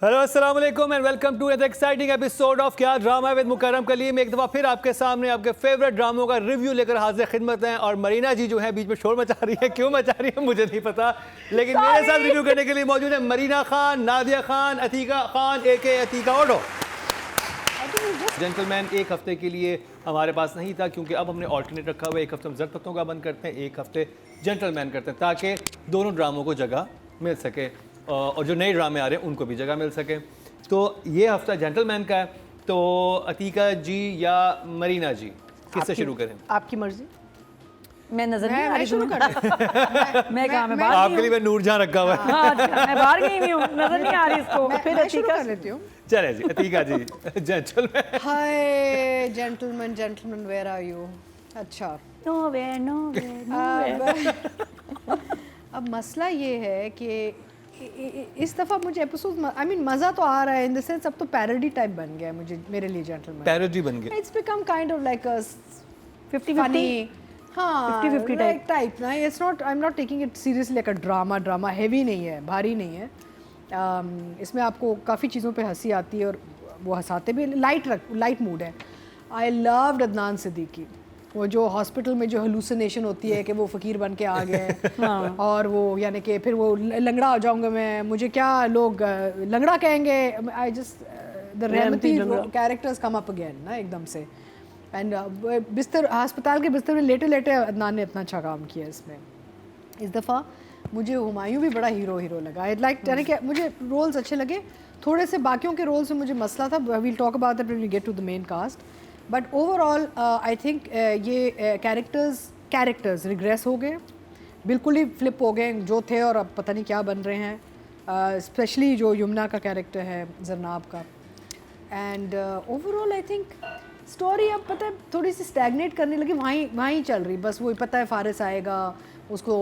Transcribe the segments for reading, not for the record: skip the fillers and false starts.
Hello अस्सलाम वालेकुम and welcome to another exciting episode of Kya Drama with Mukarram Kaleem. एक दफ़ा फिर आपके सामने आपके फेवरेट ड्रामों का रिव्यू लेकर हाजिर खिदमत हैं। और मरीना जी जो है बीच में शोर मचा रही है, क्यों मचा रही है मुझे नहीं पता, लेकिन मेरे साथ रिव्यू करने के लिए मौजूद है मरीना खान, नादिया खान, अतीका खान एके अतीका ओडो। जेंटलमैन एक हफ्ते के लिए हमारे पास नहीं था क्योंकि अब हमने ऑल्टरनेट रखा हुआ है। एक हफ्ते हम ज़रपत्तों का बंद करते हैं, एक हफ्ते जेंटलमैन करते हैं ताकि दोनों ड्रामों को जगह मिल सके और जो नए ड्रामे आ रहे हैं उनको भी जगह मिल सके। तो ये हफ्ता जेंटलमैन का है। तो अतीका जी या मरीना जी किससे शुरू करें? आपकी मर्जी। मैं नजर नहीं आ रही शुरू कर मैं कहाँ मैं बाहर आपके लिए मैं नूरजहां रखा हुआ है। हाँ, मैं बाहर गई हुई हूँ, नजर नहीं आ रही इसको। फिर अतीका कर लेती हूँ। चले जी Atika ji gentleman. Hi gentleman where are you? अच्छा अब मसला ये है कि इस दफ़ा मुझे एपिसोड आई मीन मज़ा तो आ रहा है इन द सेंस अब तो पैरोडी टाइप बन गया है मुझे मेरे लिए जेंटलमैन। पैरोडी बन गया। It's become kind of like अ 50-50 हाँ 50-50 टाइप ना। It's not I am not taking it seriously like a drama heavy नहीं है, भारी नहीं है। इसमें आपको काफ़ी चीज़ों पे हंसी आती है और वो हंसाते भी, लाइट मूड है। आई लव्ड अदनान सिद्दीकी, वो जो हॉस्पिटल में जो हेलुसिनेशन होती है कि वो फ़कीर बन के आ गए हाँ। और वो यानी कि फिर वो लंगड़ा हो जाऊंगा मैं, मुझे क्या लोग लंगड़ा कहेंगे। I just the Rahmati characters come up again ना एकदम से। एंड बिस्तर अस्पताल के बिस्तर में लेटे लेटे अदनान ने इतना अच्छा काम किया इसमें। इस दफ़ा मुझे हुमायूं भी बड़ा हीरो लगा। आई लाइक यानी कि मुझे रोल्स अच्छे लगे। थोड़े से बाकियों के रोल से मुझे मसला था, we'll talk about that when we get to the main cast. But overall I think ये कैरेक्टर्स रिग्रेस हो गए, बिल्कुल ही फ्लिप हो गए जो थे और अब पता नहीं क्या बन रहे हैं। स्पेशली जो यमुना का कैरेक्टर है जरनाब का। And overall I think story अब पता है थोड़ी सी स्टैगनेट करने लगी, वहीं चल रही बस। वही पता है फारिस आएगा, उसको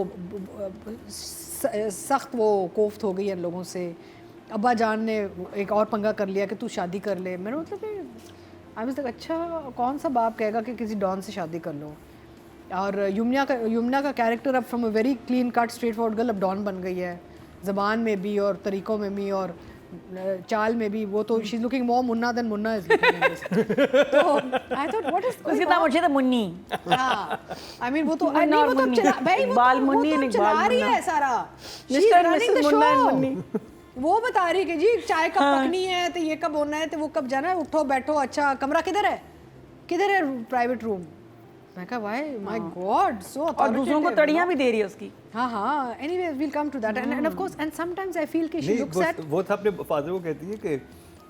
सख्त वो कोफ्त हो गई है लोगों से। अब्बा जान ने एक और पंगा कर लिया कि तू शादी कर ले। मैंने मतलब कि आई वाज लाइक अच्छा कौन सा बाप कहेगा कि किसी डॉन से शादी कर लो। और यमुना का कैरेक्टर अब from a very clean cut straight forward girl अब डॉन बन गई है, ज़बान में भी और तरीक़ों में भी और चाल में भी। वो तो she is looking more Munna than Munna is looking. तो आई थॉट व्हाट इज उसकी नाम मुझे तो मुन्नी। हां आई मीन वो तो नहीं वो तो चला भाई इकबाल मुन्नी वो चला रही है सारा। Mister Mrs Munna and Munni वो बता रही है कि जी चाय कब पकनी है, तो ये कब होना है, तो वो कब जाना है, उठो बैठो, अच्छा कमरा किधर है प्राइवेट रूम। मैं कहा वाई माय गॉड सो। और दूसरों को तड़ियां भी दे रही है उसकी। हाँ anyway we'll come to that and of course and sometimes I feel कि शी लुक्स एट वो था अपने फादर को कहती है कि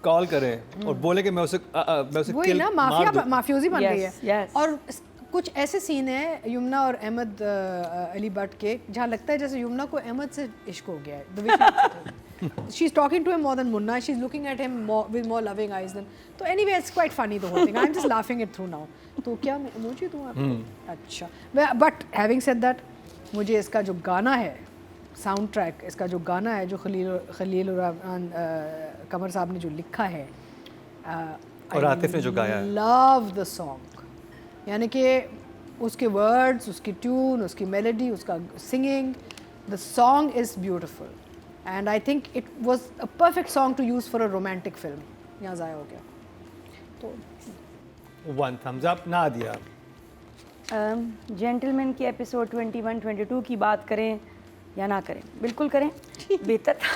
कॉल करें और बोले कि मैं उसे वही ना माफियोजी बन रही है। yes. और कुछ ऐसे सीन है यमुना और अहमद अली भट्ट के जहाँ लगता है जैसे यमुना को अहमद से इश्क हो गया है। She's talking to him more than Munna. She's looking at him with more loving eyes than. So anyway, it's quite funny the whole thing. I'm just laughing it through now. तो क्या मुझे दूँ आपको? अच्छा. But having said that, मुझे इसका जो गाना है, साउंड ट्रैक, इसका जो गाना है जो खलील कमर साहब ने जो लिखा है, और आतिफ ने जो गाया है, love the song. यानी कि उसके वर्ड्स, उसकी ट्यून, उसकी मेलोडी, उसका singing, the song is beautiful. And I think it was a perfect song to use for a romantic film. यहाँ ज़ाया हो गया तो 1 thumbs up नादिया। जेंटलमैन की एपिसोड 21-22 की बात करें या ना करें, बिल्कुल करें। बेहतर था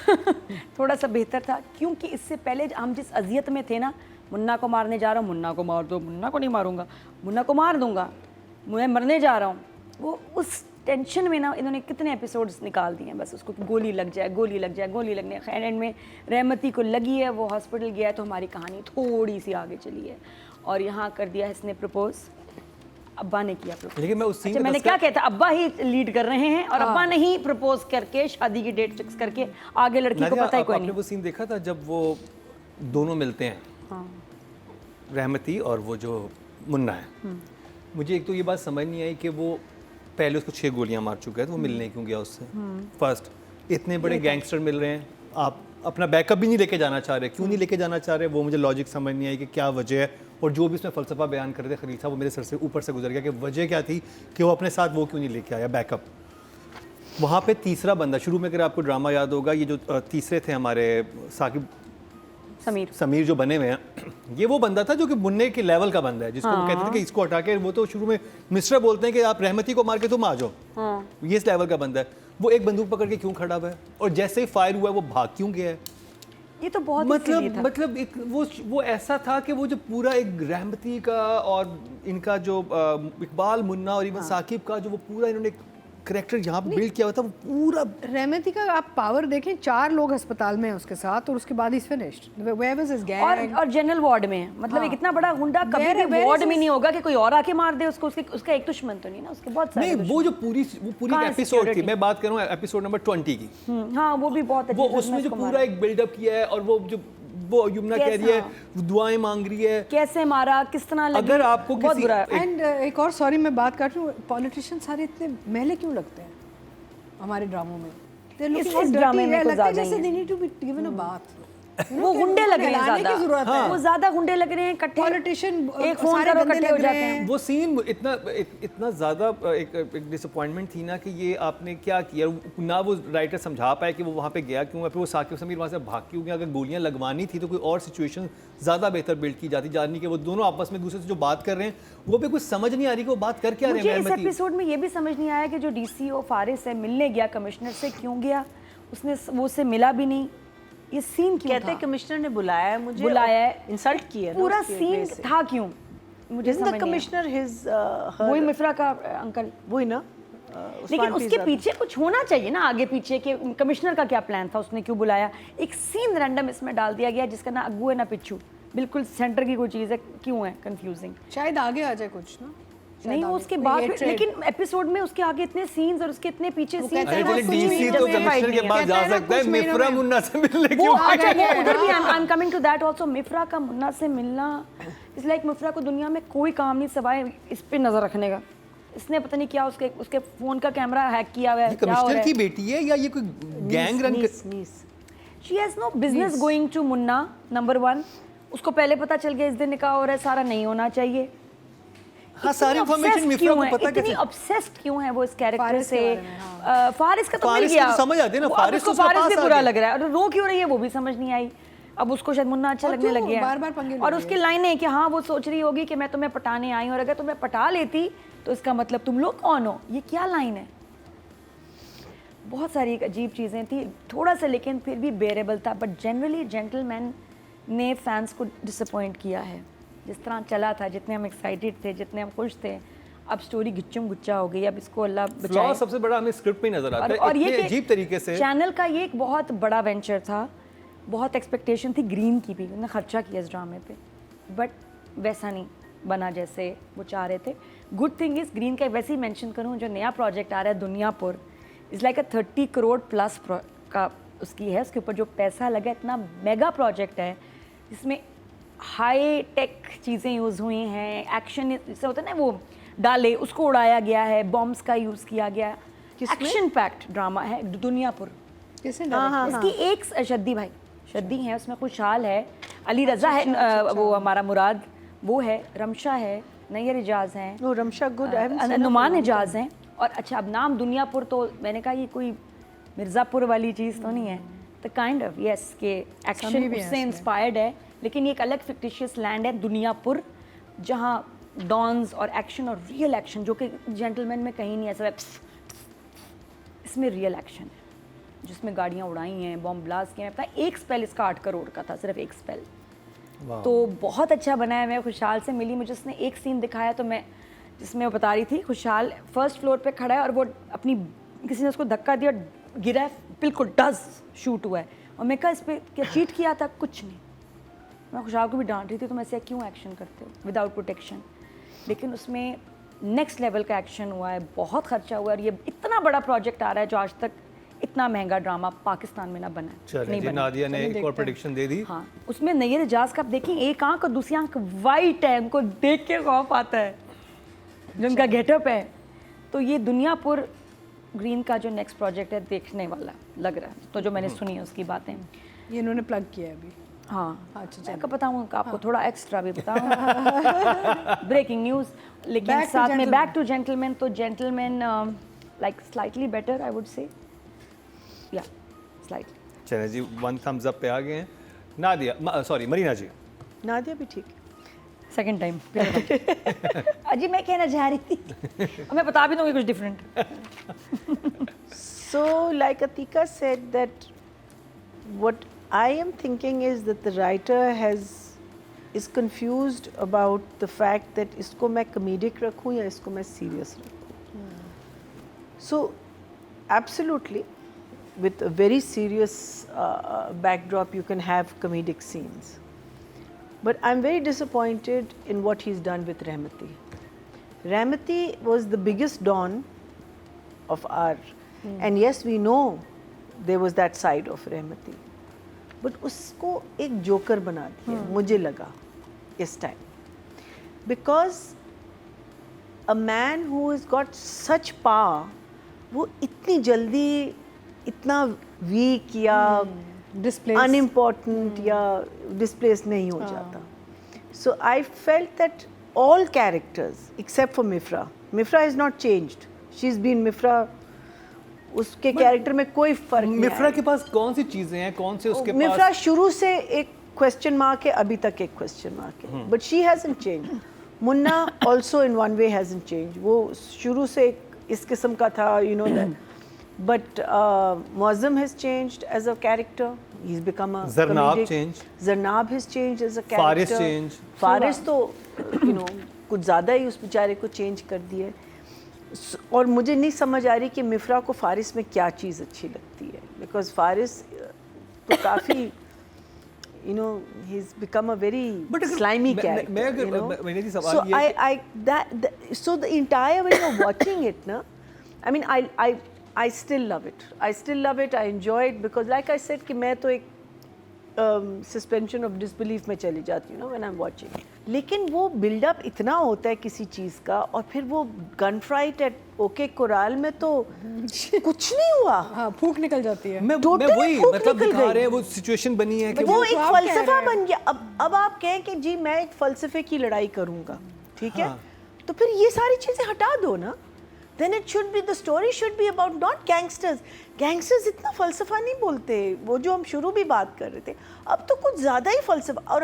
थोड़ा सा बेहतर था क्योंकि इससे पहले हम जिस अजियत में थे ना, मुन्ना को मारने जा रहा हूँ, मुन्ना को मार दो, मुन्ना को नहीं मारूंगा, मुन्ना को मार दूंगा, मैं मरने जा रहा हूँ, वो उस टेंशन में ना इन्होंने कितने एपिसोड्स निकाल दिए हैं। बस उसको गोली लग जाए, गोली लगने एंड में रहमती को लगी है, वो हॉस्पिटल गया है, तो हमारी कहानी थोड़ी सी आगे चली है। और यहाँ कर दिया है इसने प्रपोज, अब्बा ने किया प्रपोज। लेकिन मैं उस सीन मैंने क्या कहता, अब्बा ही लीड कर रहे हैं और अब्बा ने ही प्रपोज करके शादी की डेट फिक्स करके आगे लड़की को पता ही कोई नहीं। आपने वो सीन देखा था जब वो दोनों मिलते हैं, रहमती और वो जो मुन्ना है। मुझे एक तो ये बात समझ नहीं आई कि वो पहले उसको 6 गोलियां मार चुका है, तो वो मिलने क्यों गया उससे? फर्स्ट, इतने बड़े गैंगस्टर मिल रहे हैं, आप अपना बैकअप भी नहीं लेके जाना चाह रहे, क्यों नहीं लेके जाना चाह रहे? वो मुझे लॉजिक समझ नहीं आई कि क्या वजह है। और जो भी उसमें फ़लसफ़ा बयान कर रहे थे खलील साहब, वो मेरे सर से ऊपर से गुजर गया कि वजह क्या थी कि वो अपने साथ वो क्यों नहीं लेके आया बैकअप। वहाँ पे तीसरा बंदा, शुरू में अगर आपको ड्रामा याद होगा, ये जो तीसरे थे हमारे साकिब समीर जो बने हुए हैं, ये वो बंदा था जो कि मुन्ने के लेवल का बंदा है, जिसको वो कहते थे कि इसको हटा के, वो तो शुरू में मिस्टर बोलते हैं कि आप रहमती को मार के तुम आ जाओ, ये इस लेवल का बंदा है। वो एक बंदूक पकड़ के क्यों खड़ा हुआ है, और जैसे ही फायर हुआ है वो भाग क्यों गया है? ये तो बहुत ही silly था। मतलब एक वो ऐसा था कि वो जो पूरा एक रहमती का और इनका जो इकबाल, मुन्ना और इवन साकिब का जो वो पूरा इन्होंने करेक्टर यहाँ पे बिल्ड किया हुआ था, वो पूरा रहमती का आप पावर देखें, 4 लोग अस्पताल में हैं उसके साथ, और उसके बाद ही finished. Where was his gang? और जनरल वार्ड में है, मतलब एक इतना बड़ा गुंडा कभी भी वार्ड में नहीं होगा कि कोई और आके मार दे उसको, उसका एक दुश्मन तो नहीं ना, उसके बहुत सारे नहीं। वो जो पूरी एपिसोड थी, मैं बात कर रहा हूँ एपिसोड नंबर 20 की। हाँ, वो भी बहुत अच्छी, वो उसमें जो पूरा एक बिल्डअप किया है, और वो यमुना कह रही है, दुआएं मांग रही है, कैसे मारा, किस तरह लगी, अगर आपको बहुत बुरा। एंड एक और, सॉरी मैं बात काट रही हूँ, पॉलिटिशियन सारे इतने मैले क्यों लगते हैं हमारे ड्रामों में? इस ड्रामे में लगता है जैसे they need to be given a bath। वो गुंडे लग रहे हैं ज़्यादा, वो ज्यादा गुंडे लग रहे हैं, इकट्ठे पॉलिटिशियन एक फोन करो इकट्ठे हो जाते हैं। वो सीन इतना ज़्यादा एक डिसअपॉइंटमेंट थी ना कि ये आपने क्या किया ना, वो राइटर समझा पाए कि वो वहाँ पे गया क्यों है, फिर वो साकिब समीर वहाँ से भाग क्यों गया। अगर गोलियाँ लगवानी थी तो कोई और सिचुएशन ज़्यादा बेहतर बिल्ड की जाती, जाननी कि वो दोनों आपस में दूसरे से जो बात कर रहे हैं वो भी कुछ समझ नहीं आ रही कि वो बात कर क्या रहे हैं। मुझे इस एपिसोड में ये भी समझ नहीं आया कि जो डीसीओ फारिस है मिलने गया कमिश्नर से, क्यों गया उसने, वो उससे मिला भी नहीं, ये सीन क्यों कहते था? कमिश्नर ने बुलाया है मुझे, बुलाया है, इंसल्ट किया ना, पूरा उसकी सीन वजह से। था क्यों, मुझे समझ नहीं कमिश्नर हिज आया। वही मिफ्रा का अंकल, वही ना, लेकिन उसके पीछे कुछ होना चाहिए ना, आगे पीछे के कमिश्नर का क्या प्लान था, उसने क्यों बुलाया? एक सीन रैंडम इसमें डाल दिया गया जिसका ना अग्गू है ना पिच्छू, बिल्कुल सेंटर की कोई चीज़ है, क्यों है कंफ्यूजिंग। शायद आगे आ जाए कुछ ना, नहीं वो उसके बाद, लेकिन एपिसोड में उसके आगे इतने सीन्स और उसके इतने पीछे सीन्स अरे चलिए, डीसी तो कमिश्नर के पास जा सकता है, मिफ्रा मुन्ना से मिलने क्यों? उधर भी I am coming to that also. मिफ्रा का मुन्ना से मिलना इज लाइक, मिफ्रा को दुनिया में कोई काम नहीं सिवाय इस पे नजर रखने का। इसने पता नहीं क्या उसके फोन का कैमरा हैक किया हुआ है, क्या हो रहा कमिश्नर है? की बेटी है या ये कोई gang run she has no business going to Munna, number 1। उसको पहले पता चल गया इस दिन निकाह हो रहा है, सारा नहीं होना चाहिए। हाँ, सारी इंफॉर्मेशन मिफ्रा को पता कैसे? इतनी ऑब्सेस्ड क्यों है वो इस कैरेक्टर से? फारिस का तो मिल फारिस गया, को तो समझ आती है ना, फारिस को तो उसका फारिस पास भी आ बुरा गया। लग रहा है, और रो क्यों रही है वो भी समझ नहीं आई। अब उसको शायद मुन्ना अच्छा लगने लग गया है। बार-बार पंगे और उसकी लाइन है कि हाँ वो सोच रही होगी कि मैं तुम्हें पटाने आई हूँ, और अगर तुम्हें पटा लेती तो इसका मतलब तुम लोग कौन हो। ये क्या लाइन है? बहुत सारी अजीब चीज़ें थी, थोड़ा सा लेकिन फिर भी बेरेबल था। बट जनरली जेंटलमैन ने फैंस को डिसअपॉइंट किया है। जिस तरह चला था, जितने हम एक्साइटेड थे, जितने हम खुश थे, अब स्टोरी गिच्चुम गुच्चा हो गई। अब इसको अल्लाह फ्लॉ बचाए। सबसे बड़ा हमें स्क्रिप्ट में नजर आता है, और ये इतने कि अजीब तरीके से। चैनल का ये एक बहुत बड़ा वेंचर था, बहुत एक्सपेक्टेशन थी ग्रीन की भी, उन्होंने खर्चा किया इस ड्रामे पे, बट वैसा नहीं बना जैसे वो चाह रहे थे। गुड थिंग इज ग्रीन का वैसे ही मेंशन करूँ, जो नया प्रोजेक्ट आ रहा है Duniyapur, is like a 30 crore plus का उसकी है, उसके ऊपर जो पैसा लगा, इतना मेगा प्रोजेक्ट है जिसमें हाई टेक चीज़ें यूज़ हुई हैं। एक्शन जैसे होता है ना, वो डाले उसको उड़ाया गया है, बॉम्ब्स का यूज़ किया गया, एक्शन पैक्ड ड्रामा है दुनियापुर। किसने इसकी एक शद्दी भाई, शद्दी है उसमें, खुशहाल है, अली रज़ा है, वो हमारा मुराद वो है, रमशा है, नैयर इजाज़ हैं, वो रमशा गुड, नुमान इजाज़ हैं। और अच्छा, अब नाम दुनियापुर, तो मैंने कहा ये कोई मिर्ज़ापुर वाली चीज़ तो नहीं है, तो काइंड ऑफ यस के एक्शन उससे इंस्पायर्ड है, लेकिन ये एक अलग फिक्टिशियस लैंड है दुनियापुर, जहाँ डॉन्स और एक्शन और रियल एक्शन, जो कि जेंटलमैन में कहीं नहीं ऐसा, इसमें रियल एक्शन है जिसमें गाड़ियाँ उड़ाई हैं, बॉम्ब ब्लास्ट किए हैं। पता है एक स्पेल इसका 8 करोड़ का था, सिर्फ एक स्पेल। तो बहुत अच्छा बनाया। मैं खुशहाल से मिली, मुझे उसने एक सीन दिखाया तो मैं, जिसमें वो बता रही थी खुशहाल फर्स्ट फ्लोर पे खड़ा है और वो अपनी, किसी ने उसको धक्का दिया, गिरा है, बिल्कुल डज शूट हुआ है। और मैं कहा इस पर क्या चीट किया था? कुछ नहीं। मैं खुशहाल को भी डांट रही थी, तुम ऐसे क्यों एक्शन करते हो विदाउट प्रोटेक्शन। लेकिन उसमें नेक्स्ट लेवल का एक्शन हुआ है, बहुत खर्चा हुआ है, और ये इतना बड़ा प्रोजेक्ट आ रहा है जो आज तक इतना महंगा ड्रामा पाकिस्तान में ना बना है। चलिए जी, नादिया ने एक और प्रेडिक्शन दे दी। हाँ, उसमें नैयर इजाज़ का आप देखें, एक आंख और दूसरी आंख वाइट है, उनको देख के खौफ आता है जो उनका गेटअप है। तो ये दुनियापुर ग्रीन का जो नेक्स्ट प्रोजेक्ट है देखने वाला लग रहा है, तो जो मैंने सुनी है उसकी बातें, ये इन्होंने प्लग किया है अभी। हाँ अच्छा, मैं बताऊँ आपको थोड़ा एक्स्ट्रा भी बताऊँ। ब्रेकिंग न्यूज़, लेकिन साथ में बैक टू जेंटलमैन। तो gentleman like slightly better I would say, या स्लाइटली। चलिए जी, 1 thumbs up पे आ गए हैं। नादिया, सॉरी मरीना जी। नादिया भी ठीक है। सेकंड टाइम अजी मैं कहना चाह रही थी अब मैं बता भी दूंगी कुछ different. So, like Atika said, that what I am thinking is that the writer is confused about the fact that इसको मैं comedic रखूँ या इसको मैं serious रखूँ. So, absolutely, with a very serious backdrop, you can have comedic scenes. But I'm very disappointed in what he's done with Rahmati. Rahmati was the biggest dawn of our, and yes, we know there was that side of Rahmati. But उसको एक joker बना दिया, मुझे लगा इस time. Because a man who has got such power, वो इतनी जल्दी इतना वीक या Displaced. unimportant या displaced नहीं हो जाता. So I felt that all characters except for Mifra has not changed. She's been Mifra. उसके कैरेक्टर में कोई फर्क नहीं मिफ्रा के पास कौन सी चीजें हैं, कौन से उसके मिफ्रा पास? शुरू से एक क्वेश्चन मार्क है, अभी तक एक क्वेश्चन मार्क है. But she hasn't change. Munna also in one way hasn't change. वो शुरू से इस किस्म का था, you know that. But Muazzam has changed as a character. He's become a Zarnab comedic. changed. Zarnab has changed as a character. Faris changed. Faris तो you know कुछ ज़्यादा ही उस बेचारे को चेंज कर दिया. और मुझे नहीं समझ आ रही कि मिफ्रा को फारिस में क्या चीज़ अच्छी लगती है. Because फारिस तो काफ़ी you know he's become a very slimy character. मैं अगर you know. मैंने जी सवाल So ये so the entire when you're watching it, na, I mean I still love it. I still love it. I enjoy it because like I said कि मैं तो एक suspension of disbelief में चली जाती हूँ ना when I'm watching. लेकिन वो build-up इतना होता है किसी चीज़ का और फिर वो gun fight at OK Koral में तो कुछ नहीं हुआ. हाँ, फूक निकल जाती है. मैं Totally वही फूक मतलब निकल दिखा गई. रहे हैं वो सिचुएशन बनी है कि वो एक आप कह फलसफा रहे बन गया. अब आप कहें कि जी मैं एक फलसफे की लड़ाई करूँगा, ठीक है? हाँ. तो फिर ये सारी चीज़ें हटा दो ना. Then it should be, the story should be about not gangsters. Gangsters इतना फलसफा नहीं बोलते. वो जो हम शुरू भी बात कर रहे थे, अब तो कुछ ज़्यादा ही फलसफा. और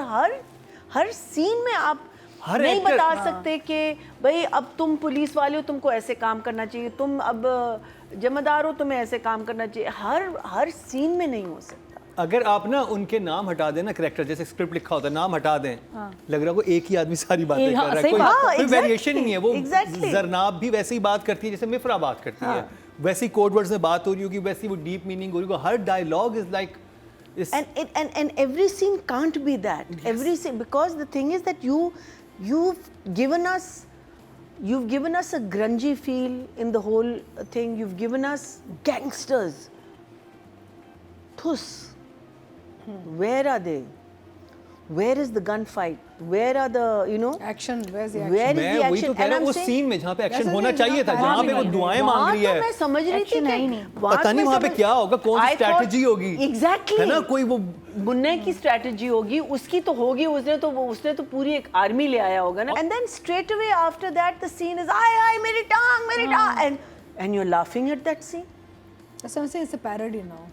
हर सीन में आप हर नहीं actor- बता सकते कि भाई अब तुम पुलिस वाले हो, तुमको ऐसे काम करना चाहिए, तुम अब जमादार हो, तुम्हें ऐसे काम करना चाहिए. हर सीन में नहीं हो सकता. अगर आप ना उनके नाम हटा दें ना, करेक्टर जैसे स्क्रिप्ट लिखा होता है, नाम हटा दें, लग रहा है कोई एक ही आदमी सारी बातें हाँ, कर रहा है. सही कोई बात. हाँ, कोई exactly, वेरिएशन नहीं है. वो exactly. जरनाब भी वैसे ही बात करती है जैसे मिफ्रा बात करती है. वैसी कोड वर्ड्स में बात हो रही होगी, वैसी वो डीप मीनिंग हो रही होगी. हर dialogue is like And every scene can't be that. Yes. Every scene, because the thing is that you've given us a grungy feel in the whole thing. You've given us gangsters. Thus, where are they? Where is the gunfight? Where are the, you know? Action, where's the action? Where is मैं the वही तो action? कह रहा And हूँ, I'm उस saying- scene में जहाँ पे एक्शन वैसे होना नहीं, चाहिए था, जहाँ जहाँ पे वो नहीं, दुआएं वहाँ मांग रही तो है. मैं समझ रही थी Action है ही कि नहीं. वहाँ पता तो नहीं मैं वहाँ पे समझ- क्या होगा, कौन सी I thought- स्ट्रैटेजी होगी. Exactly. है ना, कोई वो मुन्ने की स्ट्रैटेजी होगी, उसकी तो होगी. उसने तो पूरी एक आर्मी ले आया होगा ना. And then straight away after that the scene is आई मेरी टांग and you're laughing at that scene. That's what I'm saying, it's a parody now.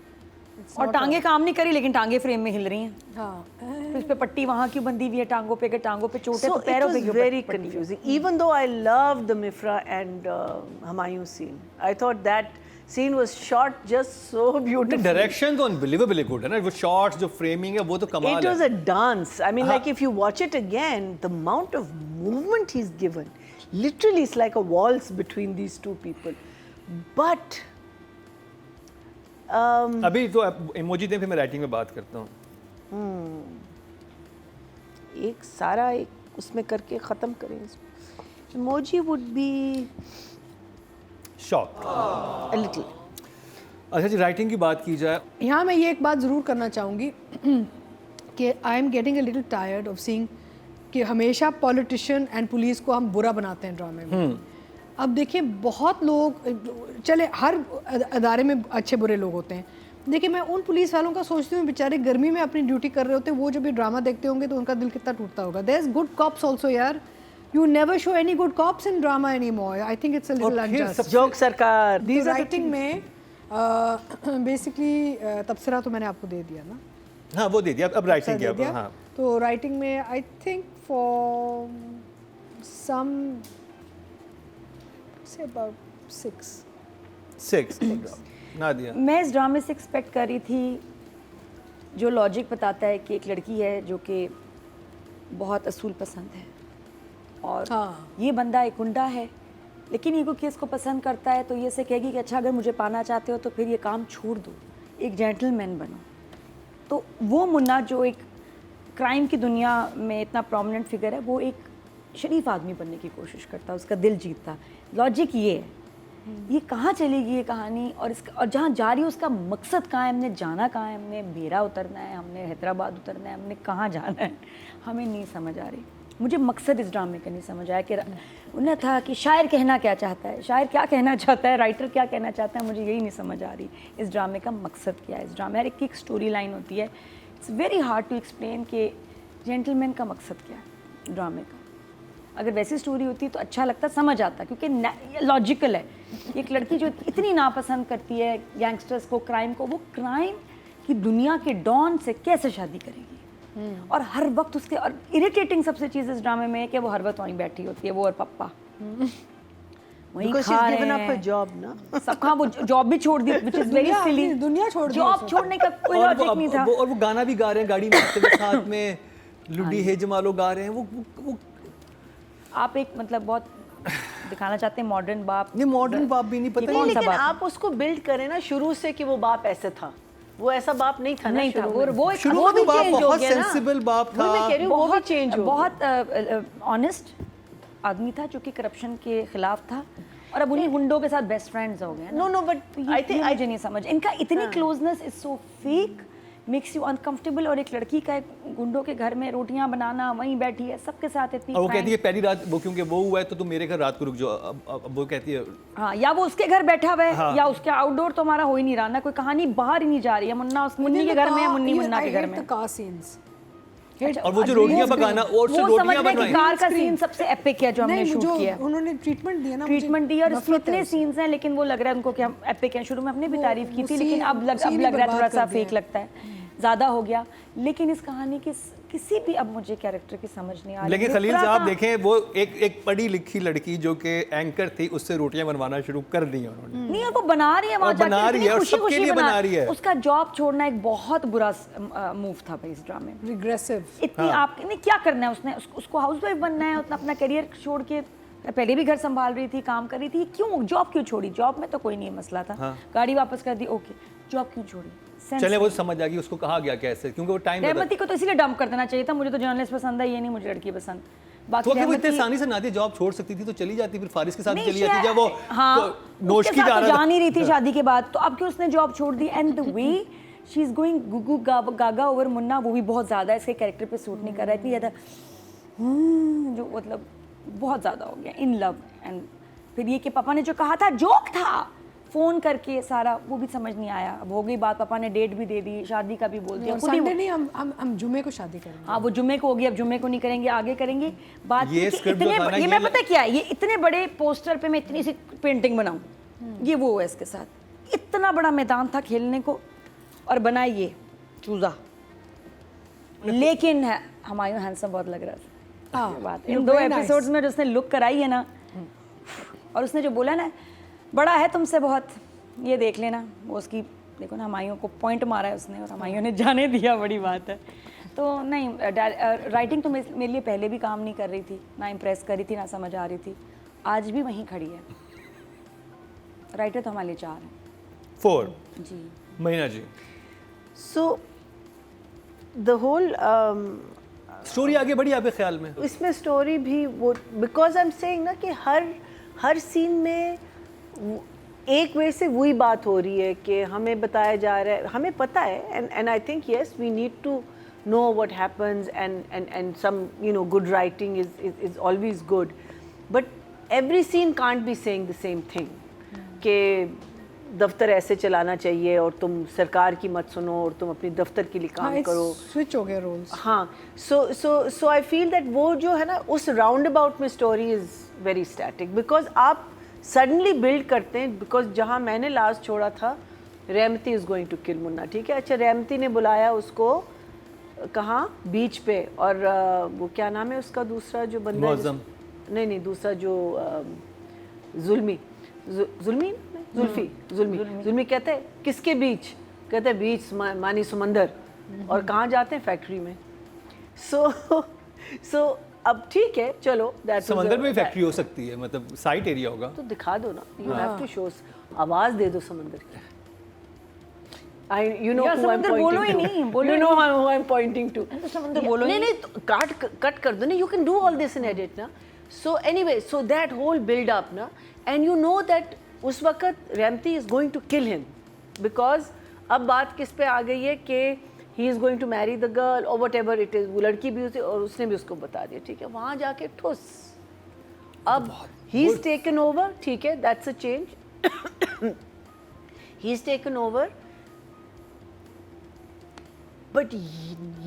It's और not टांगे काम नहीं करी लेकिन टांगे फ्रेम में हिल रही हैं. हाँ. फिर उस पे पट्टी वहाँ क्यों बंधी हुई है टांगों पे, अगर टांगों पे चोट है So तो it पैरों पे was क्यों very पट्टी है? confusing. Even though I loved the Mifra and Humayun scene, I thought that scene was shot just so beautifully. Direction तो अनबिलीवेबली गुड है ना. वो शॉट्स जो फ्रेमिंग है वो तो कमाल It was है. a dance. I mean, हाँ. like if you watch it again, the amount of movement he's given, literally it's like a waltz between these two people. But अभी तो इमोजी दें, फिर मैं राइटिंग में बात करता हूँ. एक सारा एक उसमें करके ख़त्म करें इसको. Emoji would be shock. a little. अच्छा जी, राइटिंग की बात की जाए, यहाँ मैं ये एक बात ज़रूर करना चाहूँगी कि I am getting a little tired of seeing कि हमेशा पॉलिटिशियन एंड पुलिस को हम बुरा बनाते हैं ड्रामे में. अब देखिए बहुत लोग, चले हर अदारे में अच्छे बुरे लोग होते हैं. देखिए मैं उन पुलिस वालों का सोचती हूँ, बेचारे गर्मी में अपनी ड्यूटी कर रहे होते हैं, वो जब ये ड्रामा देखते होंगे तो उनका दिल कितना टूटता होगा. There is good cops also यार. You never show any good cops in drama anymore. I think it's a little और फिर unjust. Joke सरकार. तो राइटिंग में बेसिकली तबसरा तो मैंने आपको दे दिया ना. हाँ वो दे दिया, अब राइटिंग दे किया दिया। हाँ। तो राइटिंग में I think for some say about 6 ना दिया। मैं इस ड्रामे से एक्सपेक्ट कर रही थी जो लॉजिक बताता है कि एक लड़की है जो कि बहुत असूल पसंद है और हाँ। ये बंदा एक गुंडा है, लेकिन ये क्योंकि इसको पसंद करता है तो ये से कहेगी कि अच्छा अगर मुझे पाना चाहते हो तो फिर ये काम छोड़ दो, एक जेंटलमैन बनो। तो वो मुन्ना जो एक क्राइम की दुनिया में इतना प्रोमिनेंट फिगर है, वो एक शरीफ आदमी बनने की कोशिश करता है, उसका दिल जीतता। लॉजिक ये है, ये कहाँ चलेगी ये कहानी और इसका और जहाँ जा रही है उसका मकसद कहाँ है, हमने जाना कहाँ है, हमने बेरा उतरना है, हमने हैदराबाद उतरना है, हमने कहाँ जाना है, हमें नहीं समझ आ रही। मुझे मकसद इस ड्रामे का नहीं समझ आया कि उन्हें था कि शायर कहना क्या चाहता है, शायर क्या कहना चाहता है, राइटर क्या कहना चाहता है, मुझे यही नहीं समझ आ रही इस ड्रामे का मकसद क्या है। इस ड्रामे हर एक स्टोरी लाइन होती है, it's very hard to explain कि जेंटलमैन का मकसद क्या है ड्रामे का। अगर वैसी स्टोरी होती तो अच्छा लगता, समझ आता, क्योंकि लॉजिकल है। एक लड़की जो इतनी नापसंद करती है गैंगस्टर्स को, क्राइम को, वो क्राइम की दुनिया के डॉन से कैसे शादी करेगी। और हर वक्त उसके, और इरिटेटिंग सबसे चीज़ इस ड्रामे में है कि वो हर वक्त वहीं बैठी होती है, वो और पप्पा वहीं Because खा she's रहे given up her हैं job ना। सब। हाँ, वो जॉब भी छोड़ दी, which is very silly। दुनिया छोड़ दी जॉब उसने। छोड़ने का कोई और लॉजिक नहीं था। और वो गाना भी गा रहे हैं गाड़ी में आते हुए साथ में, लुडी है जमालो गा रहे हैं वो आप एक मतलब बहुत दिखाना चाहते हैं मॉडर्न बाप। नहीं मॉडर्न बाप भी नहीं, पता ये नहीं। कौन सा लेकिन बाप? आप उसको बिल्ड करें ना शुरू से कि वो बाप ऐसे था, वो ऐसा बाप नहीं था ना नहीं था, शुरू में। वो एक शुरू वो में भी तो बाप change हो बहुत गया ना। सेंसिबल बाप था। वही मैं कह रही हूँ, वो भी चेंज हो गया। बहुत ऑनेस्ट आदमी था जो कि करप्शन के खिलाफ था, और अब उन्हीं गुंडों के साथ बेस्ट फ्रेंड्स हो गए। No no but I think मुझे नहीं समझ, इनका इतनी closeness is so fake, makes you uncomfortable. और एक लड़की का गुंडों के घर में रोटियां बनाना, वहीं बैठी है सबके साथ इतनी और वो crime। कहती है पहली रात वो, क्योंकि वो हुआ है तो तुम मेरे घर रात को रुक जाओ। अब वो कहती है हाँ, या वो उसके घर बैठा हुआ है, हाँ। या उसके आउटडोर तो हमारा हो ही नहीं रहा ना, कोई कहानी बाहर ही नहीं जा रही है। मुन्ना उस मुन्नी के घर में है, मुन्नी मुन्ना के घर में। कार सीन्स और वो जो रोटियां पकाना, और से वो समझ रोटियां रहे हैं कि बनवाई। कार का सीन सबसे एपिक है जो हमने नहीं शूट जो किया। उन्होंने ट्रीटमेंट दिया ना, मुझे ट्रीटमेंट दी और इसमें नफरत है इतने उससे। सीन्स हैं, लेकिन वो लग रहा है उनको कि हम एपिक हैं। शुरू में हमने भी वो- तारीफ की वो थी, लेकिन scene- अब लग scene ही रहा है थोड़ा बर्बाद सा कर दिया फेक है। लगता है, ज़्यादा हो गया। लेकिन इस कहानी की किसी भी अब मुझे कैरेक्टर की समझ नहीं आ रही। लेकिन खलील मित्रा साहब का- देखें, वो एक पढ़ी लिखी लड़की जो कि एंकर थी, उससे रोटियां बनवाना शुरू कर दी उन्होंने। नहीं, और वो बना रही है वहाँ और बना जाके, रही इतनी है, और खुशी-खुशी सबके लिए बना रही है। उसका जॉब छोड़ना एक बहुत बुरा मूव था भाई इस ड्रामे में। रिग्रेसिव। इतनी आपने क्या करना है, उसने उसको हाउसवाइफ बनना है, उसने अपना करियर छोड़ के, पहले भी घर संभाल रही थी, काम कर रही थी, क्यों जॉब क्यों छोड़ी? जॉब में तो कोई नहीं मसला था, हाँ। गाड़ी वापस कर दी, ओके, जॉब क्यों छोड़ी? Sense चले वो नहीं। समझ आ गई उसको कहा गया कैसे, क्योंकि वो टाइम रहमती को तो इसीलिए डंप कर देना चाहिए था। मुझे तो जर्नलिस्ट पसंद है, ये नहीं मुझे लड़की पसंद। तो बाकी अगर वो इतने रहमती- आसानी से नादिया जॉब छोड़ सकती थी तो चली जाती, फिर फारिस के साथ नहीं, चली जाती, जब वो हाँ, नोश उसके की साथ जा तो रहा जा था। नहीं रही थी शादी के बाद, तो अब क्यों उसने जॉब छोड़ दी? And the way she is going googoo gaga over Munna, वो भी बहुत ज़्यादा इसके कैरेक्टर पे सूट नहीं कर रहा है, इतनी ज़्यादा जो मतलब बहुत ज़्यादा हो गया इन लव। एंड फिर ये कि पापा ने जो कहा था जोक था, फ़ोन करके सारा, वो भी समझ नहीं आया। अब हो गई बात, पापा ने डेट भी दे दी, शादी का भी बोल दिया, खुद ही संडे वो- नहीं, हम जुमे को शादी करेंगे। हाँ, वो जुम्मे को होगी, अब जुम्मे को नहीं करेंगे, आगे करेंगे। बात ये ये कि स्क्रिप्ट इतने जो था ना, ये ये मैं पता क्या है, ये इतने बड़े पोस्टर पे मैं इतनी सी पेंटिंग बनाऊं, ये वो है इसके साथ। इतना बड़ा मैदान था खेलने को, और बना ये चूजा। लेकिन है हमायूं हैंडसम बहुत लग रहा था। हाँ, ये बात you इन look दो very nice. एपिसोड्स में जो उसने लुक कराई है ना, और उसने जो बोला ना, बड़ा है तुमसे बहुत, ये देख लेना, वो उसकी देखो ना, हमायूं को पॉइंट मारा है उसने, और हमायूं ने जाने दिया, बड़ी बात है। तो नहीं, राइटिंग तो मेरे लिए पहले भी काम नहीं कर रही थी, ना इम्प्रेस कर रही थी, ना समझ आ रही थी, आज भी वहीं खड़ी है। राइटर तो हमारे लिए 4 हैं 4 जी। महीना जी। सो द होल स्टोरी आगे बढ़ी आपके ख्याल में? इसमें स्टोरी भी वो, बिकॉज आई एम सेइंग ना कि हर सीन में एक वे से वही बात हो रही है कि हमें बताया जा रहा है, हमें पता है, and I think yes we need to know what happens, and some, you know, good writing is always good, but every scene can't be saying the same thing कि दफ्तर ऐसे चलाना चाहिए और तुम सरकार की मत सुनो और तुम अपनी दफ्तर के लिए काम करो। स्विच हो गया रोल्स। हाँ, so I feel that वो जो है ना, उस राउंड अबाउट में story is very static, because आप सडनली बिल्ड करते हैं। बिकॉज जहाँ मैंने लास्ट छोड़ा था, Rahmati is going to kill Munna, ठीक है, अच्छा रहमती ने बुलाया उसको कहाँ बीच पे, और वो क्या नाम है उसका दूसरा जो बंदा है मुअज़्ज़म। नहीं दूसरा जो जुल्मी जुल्मी कहते हैं किसके बीच, कहते हैं बीच मानी समंदर, और कहाँ जाते हैं फैक्ट्री में। सो अब ठीक है चलो, समंदर में फैक्ट्री हो सकती है, मतलब साइट एरिया होगा। तो दिखा दो ना, यू हैव टू शो, आवाज दे दो समंदर की। You know यार, who I'm समंदर बोलो ही pointing to. नहीं, बोलो You ही know नहीं। who I'm pointing to. तो समंदर बोलो ही नहीं तो कट कर दो ना, you can do all this in edit ना। So anyway, so that whole build up ना, and you know that उस वक्त रेमती is going to kill him because अब बात किस पे आ गई है कि he is going to marry the girl or whatever it is, वो लड़की भी उसे और उसने भी उसको बता दिया, ठीक है, वहाँ जाके ठुस। अब he's taken over, ठीक है, that's a change. He's taken over. But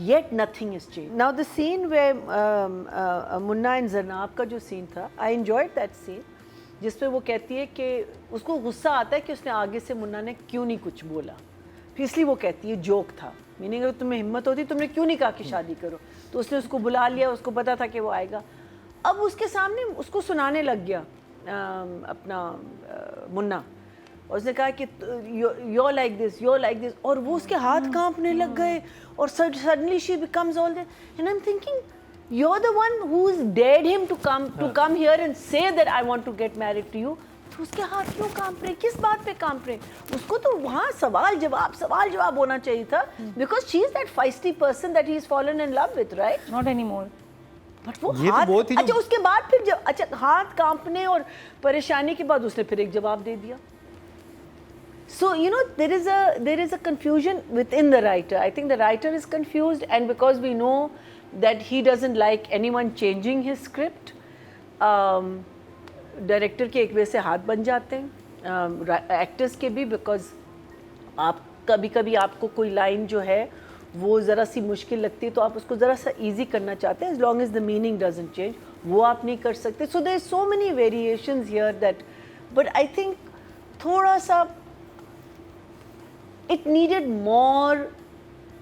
yet nothing has changed. Now the scene where Munna and Zarnab का जो scene था, I enjoyed that scene, जिसपे वो कहती है कि उसको गुस्सा आता है कि उसने आगे से मुन्ना ने क्यों नहीं कुछ बोला, फिर इसलिए वो कहती है जोक था, मीनिंग अगर तुम्हें हिम्मत होती तुमने क्यों नहीं कहा कि शादी करो, तो उसने उसको बुला लिया, उसको पता था कि वो आएगा। अब उसके सामने उसको सुनाने लग गया अपना मुन्ना, और उसने कहा कि you're like this, और वो उसके हाथ कांपने लग गए, और suddenly she becomes all this, and I'm thinking you're the one who's dared him to come here and say that I want to get married to you, तो उसके हाथ क्यों कांप रहे, किस बात पे कांप रहे? उसको तो वहाँ सवाल जवाब होना चाहिए था, because she is that feisty person that he's fallen in love with, right? Not anymore. But वो ये तो हाथ, बहुत ही अच्छा उसके बाद फिर जब अच्छा हाथ कांपने और परेशानी के बाद उसने फिर एक जवाब दे दिया। So you know there is a confusion within the writer. I think the writer is confused, and because we know that he doesn't like anyone changing his script, director के एक वे से हाथ बन जाते हैं, एक्टर्स के भी, बिकॉज आप कभी आपको कोई लाइन जो है वो ज़रा सी मुश्किल लगती है तो आप उसको ज़रा सा इजी करना चाहते हैं, as long as the meaning doesn't change, वो आप नहीं कर सकते। So there so many variations here that, but I think थोड़ा सा it needed more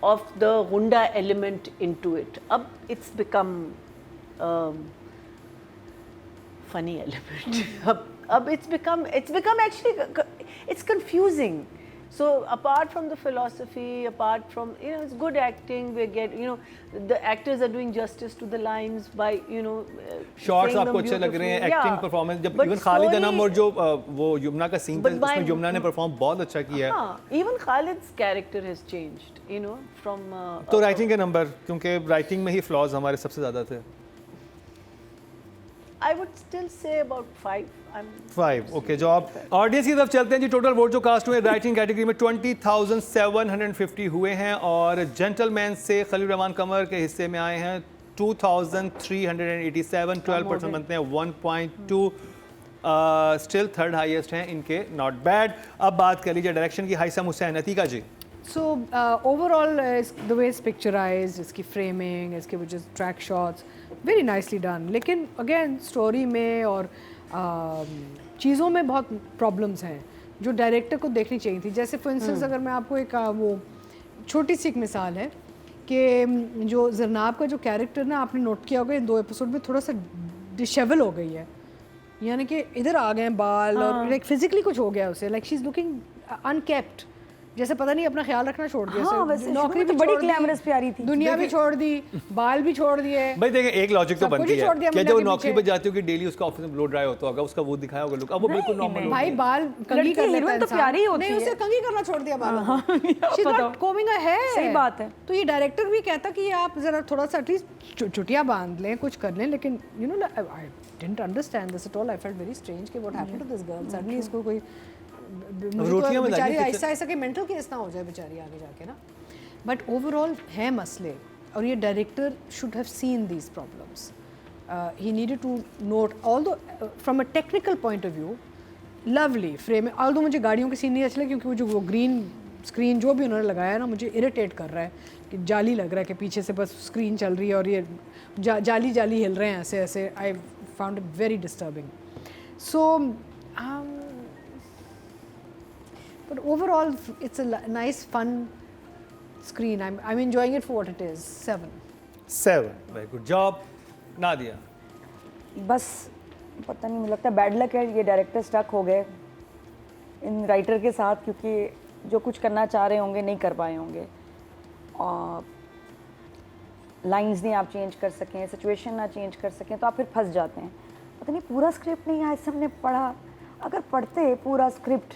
of the Hunda element into it. Ab it's become funny element. Ab it's become actually it's confusing. So apart from the philosophy, apart from it's good acting, we get the actors are doing justice to the lines by shots saying them आपको अच्छे लग रहे हैं, beautifully. Acting Yeah. Performance, जब But even Khalid story- Anam और जो वो यमुना का सीन था But by- उसमें यमुना ने परफॉर्म बहुत अच्छा किया है। हाँ, even Khalid's character has changed, from तो राइटिंग के नंबर, क्योंकि राइटिंग में ही फ्लॉज हमारे सबसे ज़्यादा थे। I would still say about 5. 5 okay. जो आप ऑडियंस की तरफ चलते हैं जी, टोटल वोट जो कास्ट हुए राइटिंग कैटेगरी में 20,750 हुए हैं, और जेंटलमैन से खलील रहमान कमर के हिस्से में आए हैं 2,387, 12% बनते हैं 1.2, स्टिल थर्ड हाईएस्ट हैं इनके, नॉट बैड। अब बात कर लीजिए डायरेक्शन की, हाइसम हुसैन अतीका जी। So overall, the way it's picturized, इसकी framing, इसके वो just track shots, very nicely done. लेकिन again story में और चीज़ों में बहुत problems हैं जो डायरेक्टर को देखनी चाहिए थी। जैसे for instance अगर मैं आपको एक वो छोटी सी एक मिसाल है कि जो जरनाब का जो कैरेक्टर ना, आपने नोट किया होगा इन 2 एपिसोड में थोड़ा सा डिशेवल हो गई है, यानी कि इधर आ गए हैं बाल और लाइक फिजिकली कुछ हो गया उसे, like she is looking uncapped, जैसे पता नहीं अपना ख्याल रखना छोड़ दिया। हाँ, वैसे नौकरी शुरू में भी तो बड़ी छोड़ दी, ग्लैमरस प्यारी थी। दुनिया भी छोड़ दी, बाल भी छोड़ दिए। भाई देखें, एक लॉजिक तो सब कुछ बनती ही है छोड़ दिया कि मुन्ना जब वो के नौकरी पीछे। पे जाती हो कि डेली उसका ऑफिस में ब्लो ड्राई होता होगा, उसका वो दिखाया होगा लुक, अब वो बिल्कुल नॉर्मल हो भाई गई। बाल कंघी लड़की कर लेता है heroine तो इंसान। प्यारी होती नहीं, है। उसे कंघी करना छोड़ दिया बालों हाँ, को। She's बताओ। not combing her hair। सही बात है। तो ये डायरेक्टर भी कहता कि आप जरा थोड़ा सा एटलीस्ट चुटिया बांध लें, कुछ कर लें, लेकिन I didn't understand this at all. I felt very strange कि what happened to this girl, suddenly इसको कोई रोटियां में बेचारी डाली ऐसा कि मेंटल केस ना हो जाए बेचारी आगे जाके ना। बट ओवरऑल है मसले, और ये director should have seen these problems. He needed to note, although from a technical point of view lovely frame, although मुझे गाड़ियों के सीन नहीं अच्छे लगे क्योंकि वो जो वो ग्रीन स्क्रीन जो भी उन्होंने लगाया ना, मुझे इरिटेट कर रहा है कि जाली लग रहा है कि पीछे से बस स्क्रीन चल रही है और ये जाली हिल रहे हैं ऐसे ऐसे। I found it very disturbing. So but overall it's a nice fun screen. I'm enjoying it for what it is. 7. 7. Very good job. Nadia. बस पता नहीं, मुझे लगता है बैड लक है, ये डायरेक्टर स्टक हो गए इन राइटर के साथ, क्योंकि जो कुछ करना चाह रहे होंगे नहीं कर पाए होंगे, और लाइंस नहीं आप चेंज कर सकें, सिचुएशन ना चेंज कर सकें, तो आप फिर फंस जाते हैं। पता नहीं पूरा स्क्रिप्ट नहीं आया, सबने पढ़ा, अगर पढ़ते पूरा स्क्रिप्ट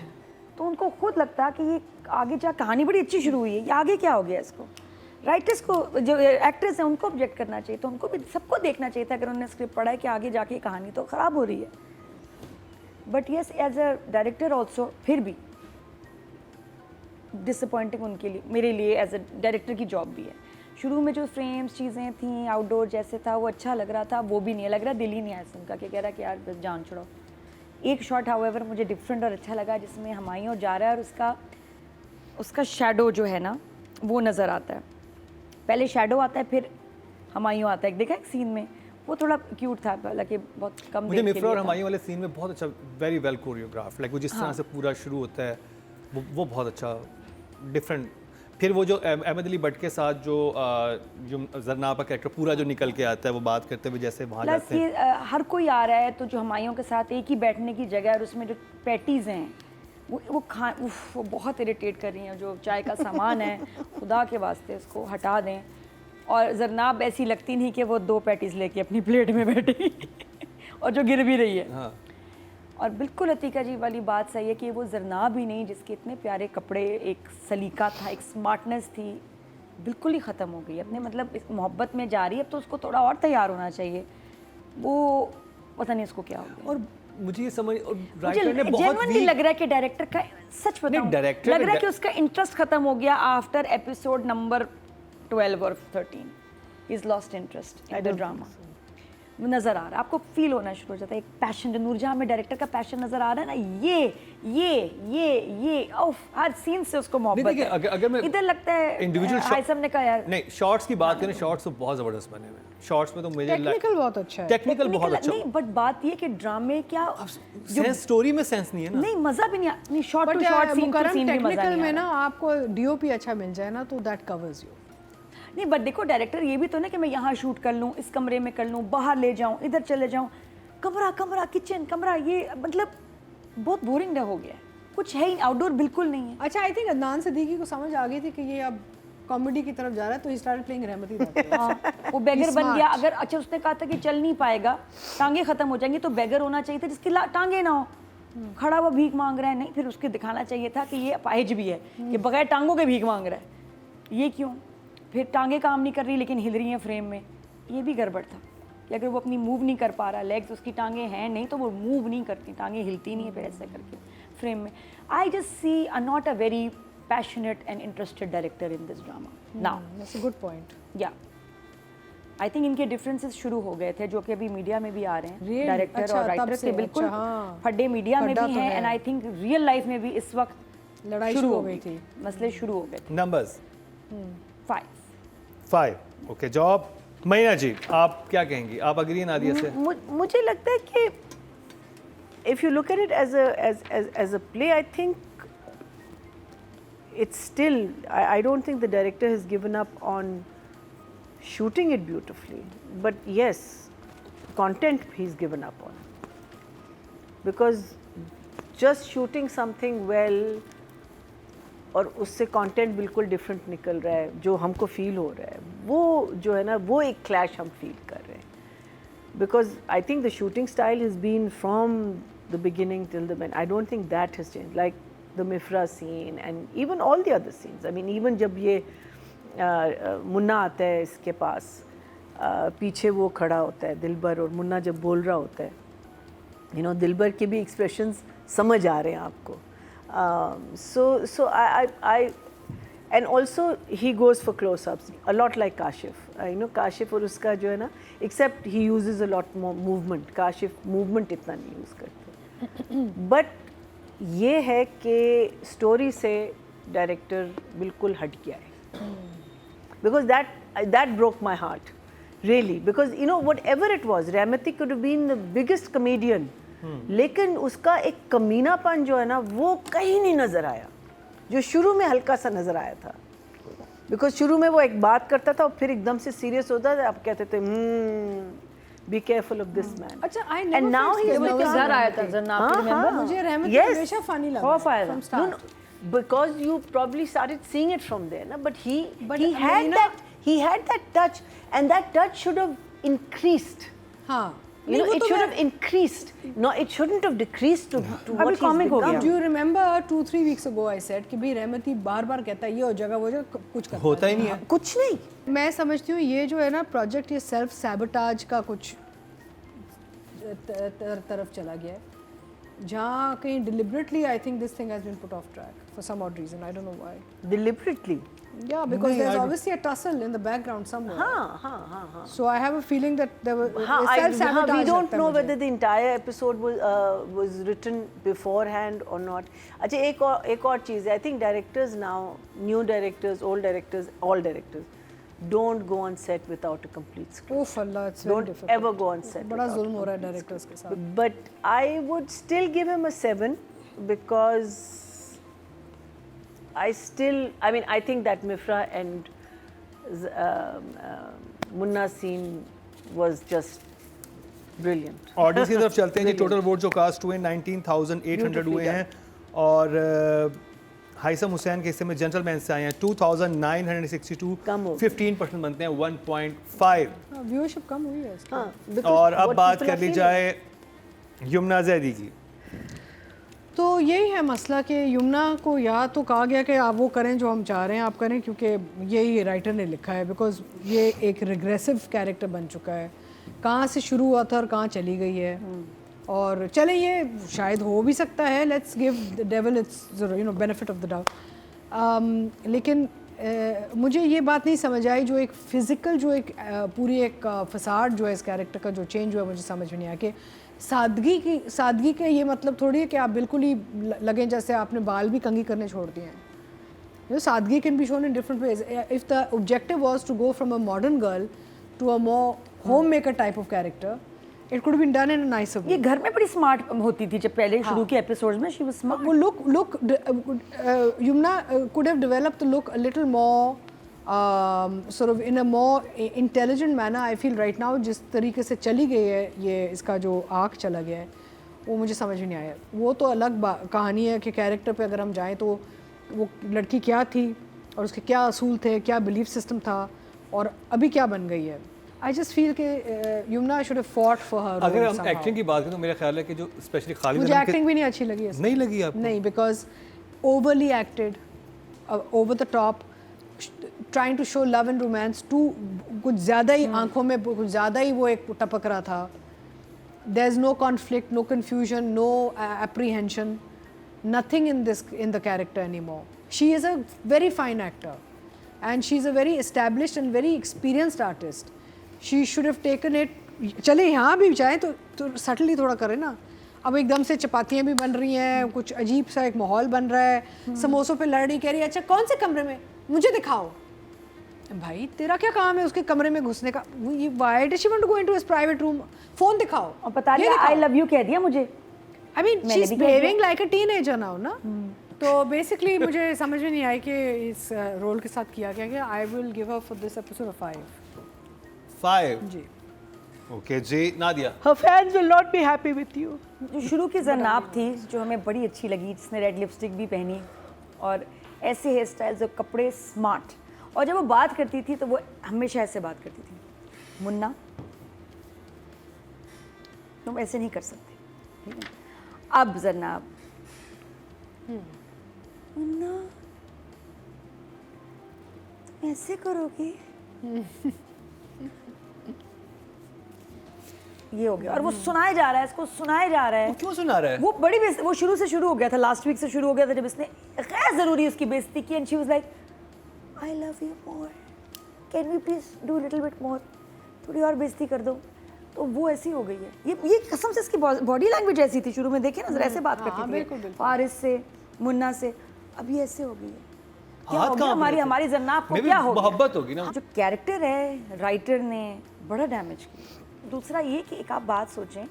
तो उनको खुद लगता कि ये आगे जा कहानी बड़ी अच्छी शुरू हुई है, ये आगे क्या हो गया इसको। राइटर्स को, जो एक्टर्स हैं उनको ऑब्जेक्ट करना चाहिए, तो उनको भी सबको देखना चाहिए था अगर उन्होंने स्क्रिप्ट पढ़ा है कि आगे जाके कहानी तो ख़राब हो रही है। But yes, as a director also फिर भी डिसअपॉइंटिंग उनके लिए, मेरे लिए एज अ डायरेक्टर की जॉब भी है। शुरू में जो फ्रेम्स चीज़ें थी, आउटडोर जैसे था वो अच्छा लग रहा था, वो भी नहीं लग रहा, दिल ही नहीं आया सुनकर कि कह रहा कि यार बस जान छोड़ो। एक शॉट हाउएवर मुझे डिफरेंट और अच्छा लगा, जिसमें हुमायूं जा रहा है और उसका शैडो जो है ना वो नज़र आता है। पहले शैडो आता है, फिर हुमायूं आता है, देखा एक सीन में, वो थोड़ा क्यूट था, हालांकि बहुत कम मुझे देर के मिफ्रा और लिए था। हुमायूं वाले सीन में बहुत अच्छा, वेरी वेल कोरियोग्राफ, लाइक वो जिस तरह से पूरा शुरू होता है वो बहुत अच्छा, डिफरेंट। फिर वो जो अहमद अली भट्ट के साथ जो जरनाब का कैरेक्टर पूरा जो निकल के आता है, वो बात करते हुए जैसे वहाँ प्लस जाते हैं। ये हर कोई आ रहा है तो जो हुमायूं के साथ एक ही बैठने की जगह है और उसमें जो पैटीज़ हैं वो बहुत इरिटेट कर रही हैं। जो चाय का सामान है, खुदा के वास्ते उसको हटा दें। और जरनाब ऐसी लगती नहीं कि वो 2 पैटीज़ लेके अपनी प्लेट में बैठी और जो गिर भी रही है। हाँ, और बिल्कुल अतीका जी वाली बात सही है कि वो जरनाब ही नहीं, जिसके इतने प्यारे कपड़े, एक सलीका था, एक स्मार्टनेस थी, बिल्कुल ही ख़त्म हो गई। अपने मतलब इस मोहब्बत में जा रही है, अब तो उसको थोड़ा और तैयार होना चाहिए। वो पता नहीं उसको क्या हो गया। और मुझे ये समझ, और मुझे राइटर ने बहुत जेन्युइनली लग रहा है कि डायरेक्टर का, सच बताऊं, डायरेक्टर लग ने रहा है कि उसका इंटरेस्ट खत्म हो गया आफ्टर एपिसोड नंबर 12 और 13। He is lost interest in the drama. वो नज़र आ रहा है, आपको फील होना शुरू हो जाता है एक पैशन, जो नूरजहां में डायरेक्टर का पैशन नज़र आ रहा है ना, ये ऑफ हर सीन से उसको मोहब्बत देखिए, है। अगर मैं इधर लगता है इंडिविजुअल आइसम ने कहा यार नहीं, शॉर्ट्स की बात करें, शॉर्ट्स तो बहुत ज़बरदस्त बने हुए हैं। शॉर्ट्स में तो मुझे टेक्निकल बहुत अच्छा है। टेक्निकल बहुत अच्छा, नहीं, बट बात ये कि ड्रामे क्या सेंस, स्टोरी में सेंस नहीं है ना। नहीं, मज़ा भी नहीं short to short scene to scene भी मज़ा टेक्निकल नहीं में आ ना रहा। आपको डीओपी अच्छा मिल जाए ना तो दैट कवर्स यू। नहीं, बट देखो डायरेक्टर ये भी तो ना कि मैं यहाँ शूट कर लूँ, इस कमरे में कर लूँ, बाहर ले जाऊँ, इधर चले जाऊँ, कमरा किचन कमरा, ये मतलब बहुत बोरिंग हो गया है, कुछ है ही, आउटडोर बिल्कुल नहीं है। अच्छा, आई थिंक अदनान सिद्दीकी को समझ आ गई थी कि ये अब कॉमेडी की तरफ जा रहा है, तो ही स्टार्टेड प्लेइंग रहमती दादी। हाँ, वो बेगर बन Smart. गया। अगर अच्छा उसने कहा था कि चल नहीं पाएगा, टांगे खत्म हो जाएंगी, तो बेगर होना चाहिए था जिसकी टांगे ना हो, खड़ा हुआ भीख मांग रहा है। नहीं, फिर उसके दिखाना चाहिए था कि ये अपाहिज भी है, कि बगैर टांगों के भीख मांग रहा है। ये क्यों? फिर टांगे काम नहीं कर रही लेकिन हिल रही हैं फ्रेम में, ये भी गड़बड़ था। कि अगर वो अपनी मूव नहीं कर पा रहा, लेग्स उसकी टांगे हैं नहीं, तो वो मूव नहीं करती, टांगे हिलती नहीं है फिर ऐसे करके फ्रेम में। I just see not a very passionate and interested director in this drama now. That's a good point. या आई थिंक इनके डिफरेंसेस शुरू हो गए थे, जो कि अभी मीडिया में भी आ रहे हैं। Really? डायरेक्टर अच्छा, और राइटर तब से, के बिल्कुल अच्छा, हाँ। फड्डे मीडिया में फड्डा भी तो हैं, है। And I think real life में भी इस वक्त लड़ाई शुरू हो गई थी। मसले शुरू हो गए थे। Numbers 5 okay, job. महीना जी, आप क्या कहेंगी? आप अग्री हैं नादिया से? मुझे लगता है कि if you look at it as a play, I think it's still, I don't think the director has given up on shooting it beautifully, but yes, content he's given up on, because just shooting something well और उससे content बिल्कुल different निकल रहा है, जो हमको feel हो रहा है, वो जो है ना, वो एक क्लैश हम फील कर रहे हैं। Because I think the shooting style has been from the beginning till the end. I don't think that has changed. Like the Mifra scene and even all the other scenes. I mean, even जब ये मुन्ना आता है इसके पास, पीछे वो खड़ा होता है दिलबर, और मुन्ना जब बोल रहा होता है, you know, दिलबर के भी expressions समझ आ रहे हैं आपको. So I and also he goes for close-ups a lot like Kashif. You know, Kashif और उसका जो है ना, except he uses a lot more movement. Kashif movement इतना नहीं use करते. But ये है कि story से director बिल्कुल हट गया है. Because that broke my heart, really. Because you know, whatever it was, Rahmati could have been the biggest comedian. लेकिन उसका एक कमीनापन जो है ना, वो कहीं नहीं नजर आया, जो शुरू में हल्का सा नजर आया था. बिकॉज शुरू में वो एक बात करता था और फिर एकदम से सीरियस होता था, आप कहते थे be careful of this man. अच्छा, I and never now felt he scared. उसके घर आया था जन्ना, आपको remember? मुझे रहमत Yes. हमेशा फनी लगा खौफ आया था। from start. because you probably started seeing it from there, na? But he Meena- had that touch, and that touch should have increased. हाँ, You know, it should have increased. No, it shouldn't have decreased to what he's comic हो become. Do you remember 2-3 weeks ago I said कि भाई रहमती बार-बार कहता है ये हो जाएगा वो जगह कुछ करता होता ही नहीं है। कुछ नहीं। मैं समझती हूँ ये जो है ना प्रोजेक्ट, ये सेल्फ सैबोटाज का कुछ तरफ चला गया है, जहाँ कहीं deliberately I think this thing has been put off track for some odd reason, I don't know why. Deliberately. Yeah, because there's obviously a tussle in the background somewhere. हाँ. So I have a feeling that there was हाँ, we don't know whether the entire episode was written beforehand or not. अच्छा, एक और चीज़ है, I think directors now, new directors, old directors, all directors, don't go on set without a complete script. Oh Allah, it's very Don't difficult. ever go on set. बड़ा without जुल्म हो रहा है directors के साथ। But I would still give him a 7 because I mean, I think that Mifra and Munna scene was just brilliant. Audience की तरफ चलते हैं जी। टोटल वोट जो कास्ट हुए 19,800 हुए हैं और हाइसम हुसैन के हिस्से में जेंटलमैन से आए हैं 2,962, कम हो 15% बनते हैं 1.5। व्यूअरशिप कम हुई है इसकी। हाँ, because और अब what बात people कर are ली feeling. जाए यमुना जैदी की। तो यही है मसला कि यमुना को या तो कहा गया कि आप वो करें जो हम चाह रहे हैं आप करें, क्योंकि यही राइटर ने लिखा है, बिकॉज ये एक रिग्रेसिव कैरेक्टर बन चुका है, कहाँ से शुरू हुआ था और कहाँ चली गई है। और चलें ये शायद हो भी सकता है, let's give the devil it's benefit of the doubt. लेकिन मुझे ये बात नहीं समझ आई जो एक फ़िज़िकल जो एक पूरी एक फसाड जो है इस कैरेक्टर का जो चेंज हुआ है, मुझे समझ में नहीं आया कि सादगी का ये मतलब थोड़ी है कि आप बिल्कुल ही लगें जैसे आपने बाल भी कंघी करने छोड़ दिए हैं। सादगी can be shown in different ways. If the objective was to go from a modern girl to a more home maker type of character, it could been done in a nicer way. ये घर में बड़ी smart होती थी जब पहले शुरू के एपिसोड्स में, शी वाज स्मार्ट। वो look Yumna could have developed the look a little more sort of in a more intelligent manner. I feel right now जिस तरीके से चली गई है ये इसका जो आर्क चला गया है वो मुझे समझ में नहीं आया। वो तो अलग कहानी है कि कैरेक्टर पे अगर हम जाएं तो वो लड़की क्या थी और उसके क्या असूल थे, क्या बिलीफ सिस्टम था और अभी क्या बन गई है। आई जस्ट फील कि Yamuna should have fought for her. अगर हम एक्टिंग की बात करें तो मेरा ख्याल है कि जो स्पेशली खालिद मुझे एक्टिंग भी नहीं अच्छी लगी इसमें। नहीं लगी आपको? नहीं, because overly acted, over the top, trying to show love and romance to कुछ ज़्यादा ही आंखों में कुछ ज़्यादा ही वो एक टपक रहा था। There is no conflict, no confusion, no apprehension, nothing in the character any more. She is a very fine actor and she is a very established and very experienced artist. She should have taken it. चले यहाँ भी जाए तो subtly थोड़ा करें ना। अब एकदम से चपातियाँ भी बन रही हैं, कुछ अजीब सा एक माहौल बन रहा है, समोसों पे लड़ रही, कह रही है अच्छा कौन से कमरे में, मुझे दिखाओ। भाई तेरा क्या काम है उसके कमरे में घुसने का? Why does she want to go into his private room? Phone दिखाओ और पता नहीं आई लव यू कह दिया मुझे। I mean she is behaving like a teenager now ना। तो बेसिकली मुझे समझ में नहीं आई कि इस रोल के साथ किया गया। कि I will give her for this episode 5 जी। Okay ji. Nadia, Her fans will not be happy with you. जो शुरू की जन्नाब थी जो हमें बड़ी अच्छी लगी, जिसने रेड लिपस्टिक भी पहनी और ऐसे हेयर स्टाइल, जो कपड़े स्मार्ट, और जब वो बात करती थी तो वो हमेशा ऐसे बात करती थी, मुन्ना तुम ऐसे नहीं कर सकते, ठीक है? अब जन्नाब, मुन्ना तुम ऐसे करोगी, ये हो गया। और वो सुनाया जा रहा है, इसको सुनाया जा रहा है। वो क्यों सुना रहा है? वो बड़ी वो शुरू से शुरू हो गया था, लास्ट वीक से शुरू हो गया था जब इसने गैर ज़रूरी उसकी बेइज्जती की। And she was like I love you more, can we please do little bit more, थोड़ी और बेइज्जती कर दो। तो वो ऐसी हो गई है। ये कसम से इसकी बॉडी लैंग्वेज ऐसी थी शुरू में, देखे ना जरा, ऐसे बात करती थी फारिस से, मुन्ना से, अब ये ऐसे हो गई है। क्या हो गया? हमारी जन्नाब को क्या हो गया? मोहब्बत होगी ना। जो कैरेक्टर है राइटर ने बड़ा डैमेज किया। दूसरा ये कि एक आप बात सोचें,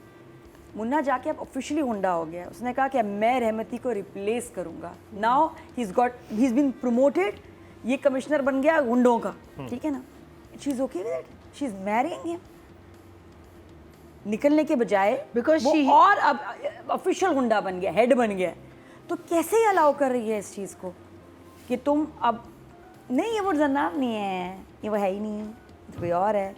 मुन्ना जाके अब ऑफिशियली हुंडा हो गया। उसने कहा कि मैं रहमती को रिप्लेस करूंगा। Now he is been promoted ये कमिश्नर बन गया गुंडों का, ठीक है ना, she is okay with it, she is marrying him, निकलने के बजाय Because वो she- और अब ऑफिशियल गुंडा बन गया, हेड बन गया, तो कैसे ही अलाउ कर रही है इस चीज़ को कि तुम अब नहीं, ये वो जन्नाब नहीं है, ये वो है ही नहीं, तो कोई और है,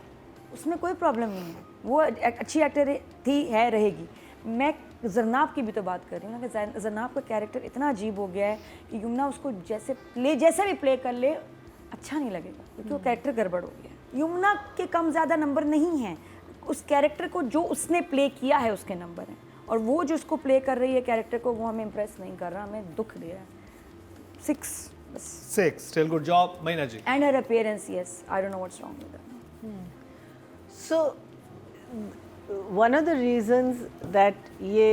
उसमें कोई प्रॉब्लम नहीं है, वो अच्छी एक्टर थी, है, रहेगी। मैं जरनाब की भी तो बात कर रही हूँ ना कि जरनाब का कैरेक्टर इतना अजीब हो गया है कि यमुना उसको जैसे भी प्ले कर ले अच्छा नहीं लगेगा, क्योंकि वो कैरेक्टर गड़बड़ हो गया है। यमुना के कम ज़्यादा नंबर नहीं हैं, उस कैरेक्टर को जो उसने प्ले किया है उसके नंबर हैं, और वो जो उसको प्ले कर रही है कैरेक्टर को, वो हमें इम्प्रेस नहीं कर रहा, हमें दुख दे रहा है। 6 बस। 6 still good job Mahina ji. And her appearance, yes, I don't know what's wrong with that. So, one of the reasons that ये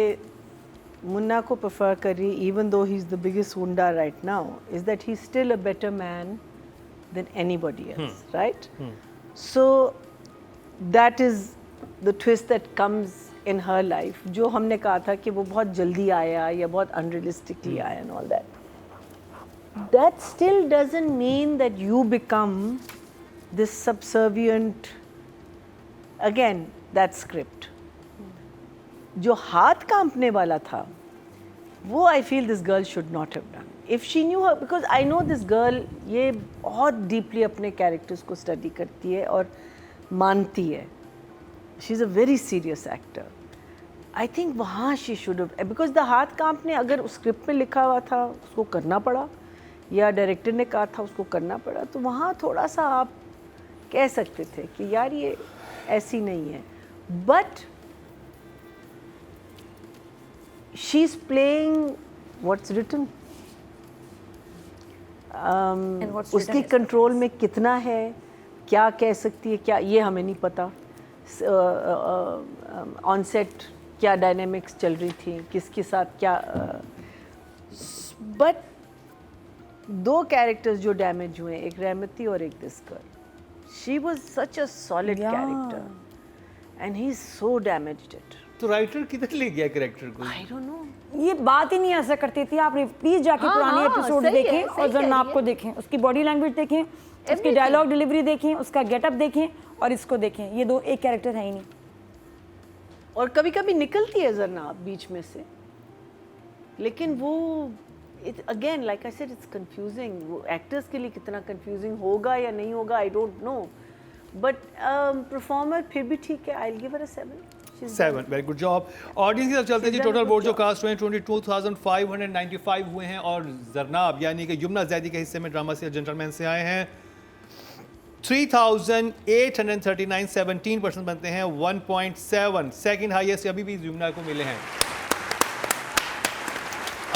मुन्ना को prefer करी, even though he's the biggest wunda right now, is that he's still a better man than anybody else, right? So, that is the twist that comes in her life. जो हमने कहा था कि वो बहुत जल्दी आया या बहुत unrealistically आया and all that. That still doesn't mean that you become this subservient. Again, that script. जो हाथ कांपने वाला था, वो I feel this girl should not have done. If she knew her, because I know this girl ये बहुत deeply अपने characters को study करती है और मानती है. She's a very serious actor. I think वहाँ she should have, because the हाथ कांपने अगर उस script में लिखा हुआ था उसको करना पड़ा, या डायरेक्टर ने कहा था उसको करना पड़ा, तो वहाँ थोड़ा सा आप कह सकते थे कि यार ये ऐसी नहीं है, but she is playing what's written. उसके कंट्रोल में कितना है, क्या कह सकती है, क्या ये हमें नहीं पता। ऑन सेट क्या डायनेमिक्स चल रही थी, किसके साथ क्या, बट 2 कैरेक्टर्स जो डैमेज हुए, एक रहमती और एक this girl, she was such a solid character and he's so damaged it. तो राइटर किधर ले गया कैरेक्टर को? I don't know. ये बात ही नहीं ऐसा करती थी। आप प्लीज जाके पुराने एपिसोड देखें और जरनाब को देखें, उसकी बॉडी लैंग्वेज देखें, उसकी डायलॉग डिलीवरी देखें, उसका गेटअप देखें और इसको देखें। ये 2 एक कैरेक्टर है ही नहीं। और कभी कभी निकलती है जरनाब बीच में से, लेकिन वो again like I said it's confusing. वो एक्टर्स के लिए कितना कंफ्यूजिंग होगा या नहीं होगा आई डोंट नो, बट परफॉर्मर फिर भी ठीक है। आई will give her a 7। Very good job. Audience की तरफ चलते हैं जी। टोटल वोट जो कास्ट हुए 22,595 हुए हैं और जरनाब यानी कि यमुना जैदी के हिस्से में ड्रामा से जेंटलमैन से आए हैं 3,839, 17% बनते हैं 1.7। सेकंड हाईएस्ट अभी भी यमुना को मिले हैं।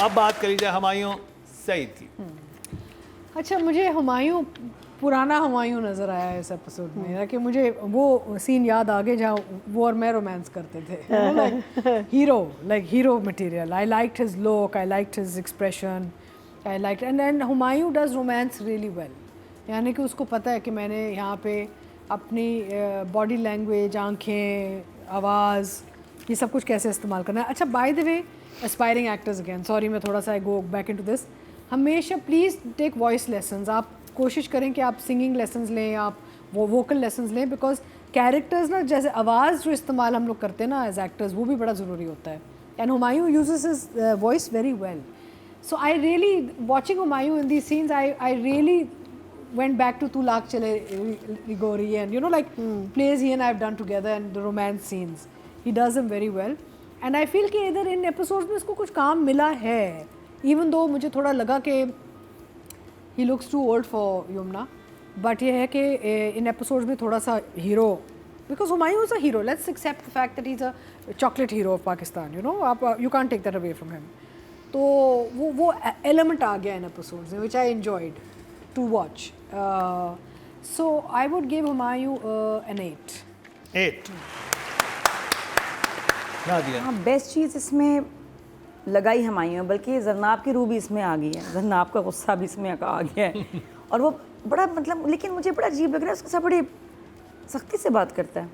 अब बात करी जाए हुमायूं सईद की। अच्छा, मुझे हुमायूं पुराना हुमायूं नज़र आया है इस एपिसोड में, कि मुझे वो सीन याद आ गए जहाँ वो और मैं रोमांस करते थे। Hero material. I liked his look, I liked his expression, I liked and Humayun does romance really well. यानी कि उसको पता है कि मैंने यहाँ पे अपनी बॉडी लैंग्वेज, आंखें, आवाज़, ये सब कुछ कैसे इस्तेमाल करना है। अच्छा, by the way, aspiring actors again, sorry मैं थोड़ा सा आई गो बैक इनटू दिस, हमेशा प्लीज़ टेक वॉइस लेसन्स। आप कोशिश करें कि आप सिंगिंग लेसन्स लें, आप वो वोकल लेसन्स लें, बिकॉज कैरेक्टर्स ना, जैसे आवाज़ जो इस्तेमाल हम लोग करते हैं ना एज एक्टर्स, वो भी बड़ा ज़रूरी होता है। And Humayun uses his voice very well. So I really, watching Humayun in these scenes, I really went back to Tu Laakh Chale Rigori, and you know, like plays he and I have done together and the romance scenes, he does them very well. And I feel कि इधर इन episodes में इसको कुछ काम मिला है, even though मुझे थोड़ा लगा कि he looks too old for Yumna, but ये है कि इन episodes में थोड़ा सा hero, because Humayun is a hero, let's accept the fact that he's a chocolate hero of Pakistan, you know, आप you can't take that away from him. तो वो element आ गया इन episodes में, which I enjoyed to watch. So I would give Humayun an 8. 8। Nadia. हाँ, best चीज़ इसमें लगाई हुमायूं, बल्कि जरनाब की रूह भी इसमें आ गई है, जरनाब का गुस्सा भी इसमें आ गया है और वो बड़ा, मतलब, लेकिन मुझे बड़ा अजीब लग रहा है, उसके साथ बड़ी सख्ती से बात करता है।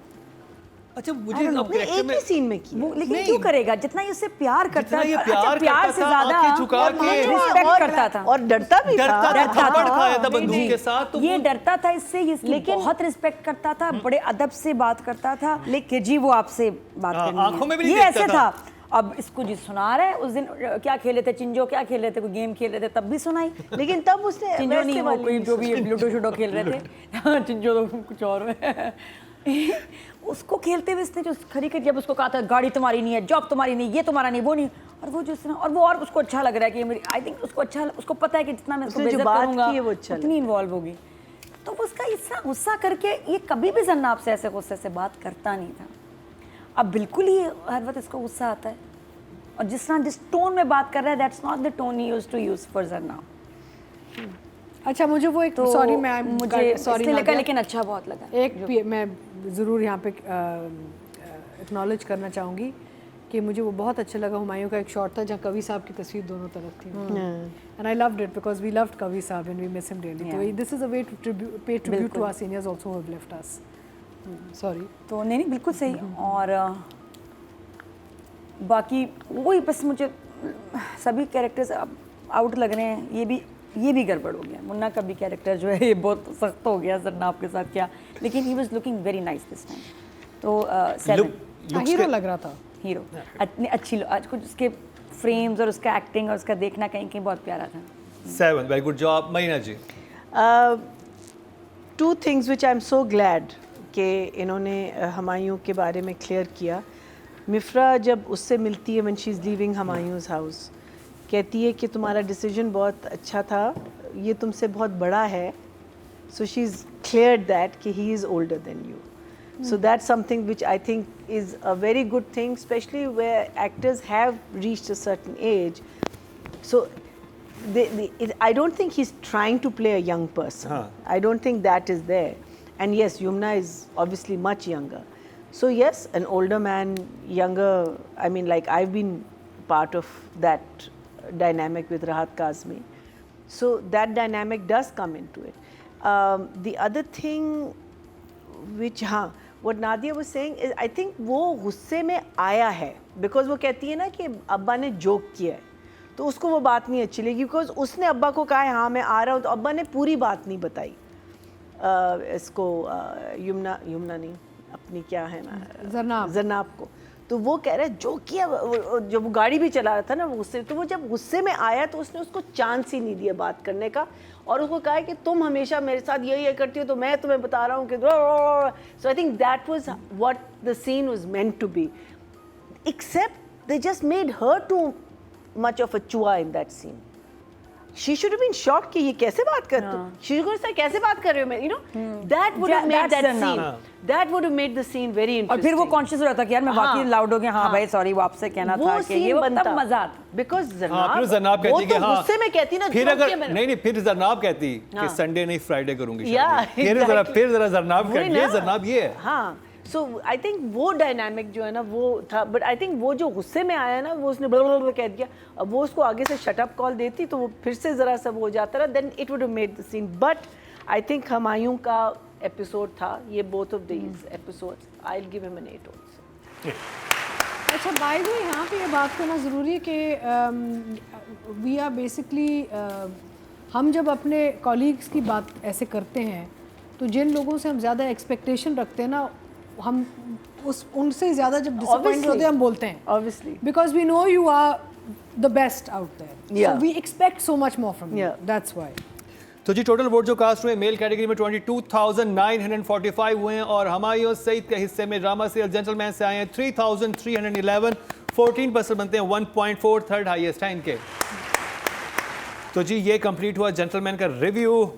अच्छा मुझे I don't know. अब नहीं, character एक में ही सीन में किया। वो लेकिन नहीं। क्यों करेगा? जितना ये उससे प्यार करता जितना है, ये अच्छा, प्यार प्यार करता से था, ज्यादा आंखें झुका और के रिस्पेक्ट और- करता था। और डरता भी डरता था। था, थप्पड़ खाया था नहीं, बंदूक नहीं। के साथ, तो ये वो डरता था इससे, ये इसकी लेकिन- बहुत रिस्पेक्ट करता था, बड़े अदब से बात करता था, लेकिन जी वो आपसे बात हाँ, करनी है। आंखों में भी नहीं ये देखता ऐसे था। था। अब इसको जी सुना रहा है, उस दिन क्या खेले थे, चिंजो क्या खेल रहे थे, कोई गेम खेल रहे थे, तब भी सुनाई। लेकिन तब उसने चिंजो वैसे नहीं, वो वाली कोई नहीं जो भी लूडो शूडो खेल रहे थे। चिंजो तो कुछ और है। उसको खेलते हुए इसने जो खरी कर, जब उसको कहा था गाड़ी तुम्हारी नहीं है, जॉब तुम्हारी नहीं, ये तुम्हारा नहीं, वो नहीं, और वो जो और वो और उसको अच्छा लग रहा है कि मेरी, आई थिंक उसको अच्छा, उसको पता है कि जितना मैं इसको उसने जो बेइज्जत बात करूंगा की है वो अच्छा उतनी इन्वॉल्व होगी। तो वो उसका इतना गुस्सा करके ये कभी भी जन्नाब से ऐसे गुस्से से बात करता नहीं था। अब बिल्कुल ही हर वक्त इसको गुस्सा आता है, और जिस टोन में बात कर रहा है, that's not the tone he used to use for जन्नाब। अच्छा मुझे वो एक तो सॉरी मैं मुझे सॉरी इसलिए लगा, लेकिन अच्छा बहुत लगा। मैं ज़रूर यहाँ पे एक्नॉलेज करना चाहूँगी कि मुझे वो बहुत अच्छा लगा। हुमायूं का एक शॉट था जहाँ कवि साहब की तस्वीर दोनों तरफ थी, and I loved it because we loved कवि साहब and we miss him daily. तो this is a way to pay tribute to our seniors also who have left us. Sorry. तो नहीं बिल्कुल सही। और बाकी वही बस मुझे सभी कैरेक्टर्स आउट लग रहे हैं। ये भी गड़बड़ हो गया। मुन्ना का भी कैरेक्टर जो है ये बहुत सख्त हो गया जरनाब के साथ क्या, लेकिन he was looking very nice this time. तो 7 हीरो लग रहा था। हीरो अच्छी आज कुछ उसके फ्रेम्स और उसका एक्टिंग और उसका देखना कहीं कहीं बहुत प्यारा था। 7 very good job Mahina ji. Two things which I am so glad कि इन्होंने हुमायूं के बारे में क्लियर किया। मिफ्रा जब उससे मिलती है when she is leaving Humayun's house, कहती है कि तुम्हारा डिसीजन बहुत अच्छा था, ये तुमसे बहुत बड़ा है। So she is clear that कि he is older than you. So that's something which I think is a very good thing, especially where actors have reached a certain age. So I don't think he's trying to play a young person. I don't think that is there. And yes, Yumna is obviously much younger. So yes, an older man, younger, I mean, like I've been part of that dynamic with Rahat Kazmi. So that dynamic does come into it. The other thing which, what Nadia was saying is, I think वो गुस्से में आया है because वो कहती है ना कि अब्बा ने जोक किया है, तो उसको वो बात नहीं अच्छी लगी because उसने अब्बा को कहा है हाँ मैं आ रहा हूँ, तो अब्बा ने पूरी बात नहीं बताई इसको युमना नहीं अपनी क्या है ना जरनाब को। तो वो कह रहा है जो किया, जब वो गाड़ी भी चला रहा था ना वो गुस्से, तो वो जब गुस्से में आया तो उसने उसको चांस ही नहीं दिया बात करने का, और उसको कहा है कि तुम हमेशा मेरे साथ ये करती हो तो मैं तुम्हें बता रहा हूँ कि so I think that was what the scene was meant to be, except they just made her too much of a चुआ in that scene. She should have been shocked कि ये कैसे बात कर तुम, she should have said कैसे बात कर रहे हो मैं, you know, that would have made that scene, that would have made the scene very interesting. और फिर वो कॉन्शियस हो रहा था कि यार मैं वाकई लाउड हो गया, हाँ भाई सॉरी वो आपसे कहना था कि ये तब मजा आता, because जरनाब कहती कि हाँ गुस्से में कहती ना, फिर अगर नहीं फिर जरनाब कहती कि संडे नहीं फ्राइडे करूंगी, फिर जरा जरनाब कहती है जरनाब ये है. हाँ, सो आई थिंक वो डायनामिक जो है ना वो था, बट आई थिंक वो जो गुस्से में आया ना वो उसने ब्लब्ल कह दिया, अब वो उसको आगे से शट अप कॉल देती तो वो फिर से ज़रा सा वो हो जाता रहा, then it would have made the scene. But I think Humayun का एपिसोड था ये, both of these episodes I will give him an 8 also. अच्छा बाय द वे यहाँ पे ये बात करना ज़रूरी है कि वी आर बेसिकली हम जब अपने कॉलीग्स की बात ऐसे करते हैं तो जिन लोगों से हम ज़्यादा एक्सपेक्टेशन रखते हैं ना, हम उनसे ज़्यादा जब डिसअपॉइंट होते हैं हम बोलते हैं obviously because we know you are the best out there, so we expect so much more from you, that's why. तो जी टोटल वोट जो कास्ट हुए मेल कैटेगरी में 22,945 हुए हैं, और हुमायूं सईद के हिस्से में ड्रामा सीरियल जेंटलमैन से आए हैं 3,311, 14% बनते हैं 1.4, थर्ड हाईएस्ट है इनके. तो जी ये कंप्लीट हुआ जेंटलमैन का रिव्यू.